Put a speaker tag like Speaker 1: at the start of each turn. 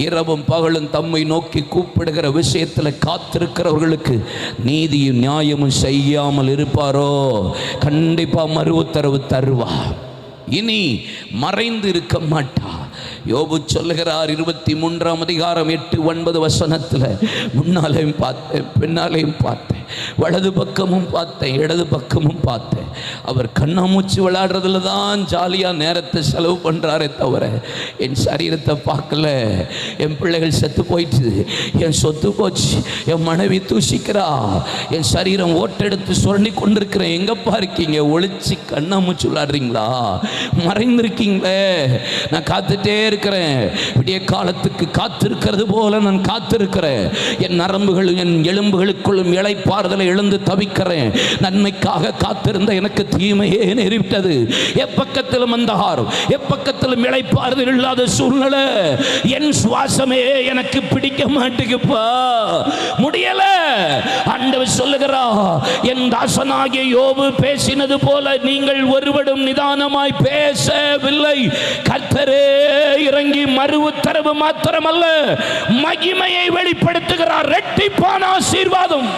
Speaker 1: இரவும் பகலும் தம்மை நோக்கி கூப்பிடுகிற விஷயத்தில் காத்திருக்கிறவர்களுக்கு நீதியும் நியாயமும் செய்யாமல் இருப்பாரோ? கண்டிப்பா மறு உத்தரவு தருவா. இனி மறைந்து இருக்க மாட்டா. யோபு சொல்லுகிறார் 23ஆம் அதிகாரம் 8-9 வசனத்தில், முன்னாலேயும் பார்த்தேன், பின்னாலேயும் பார்த்தேன், வலது பக்கமும் பார்த்தேன், இடது பக்கமும் பார்த்தேன். அவர் கண்ணாமூச்சி விளையாடுறதுல தான் ஜாலியாக நேரத்தை செலவு பண்ணுறாரே தவிர என் சரீரத்தை பார்க்கல. என் பிள்ளைகள் செத்து போயிட்டு, என் சொத்து போச்சு, என் மனைவி தூசிக்கிறா, என் சரீரம் ஓட்டெடுத்து சுரண்டி கொண்டிருக்கிறேன். எங்கப்பா இருக்கீங்க? ஒளிச்சு கண்ணாமூச்சி விளையாடுறீங்களா? மறைந்திருக்கீங்களே. நான் காத்துட்டே இருக்கிறேன். விடிய காலத்துக்கு காத்திருக்கிறது போல நான் காத்திருக்கிறேன். என் நரம்புகளும் என் எலும்புகளுக்குள்ளும் இளைப்பாறுதலை இழந்து தவிக்கிறேன். நன்மைக்காக காத்திருந்த எனக்கு தீமையே நேரிட்டது. எப்பக்கத்திலும் அந்தகாரம், எப்பக்கத்திலும் இளைப்பாறுதல் இல்லாத சூழ்நிலை. என் சுவாசமே எனக்கு பிடிக்க மாட்டேங்குப்பா, முடியல. ஆண்டவர் சொல்லுகிறா, என் தாசனாகிய யோபு பேசினது போல நீங்கள் ஒருவரும் நிதானமாய் பேசவில்லை. கர்த்தரே இறங்கி மறு உத்தரவு மாத்திரமல்ல, மகிமையை வெளிப்படுத்துகிறார். இரட்டிப்பான ஆசீர்வாதம்.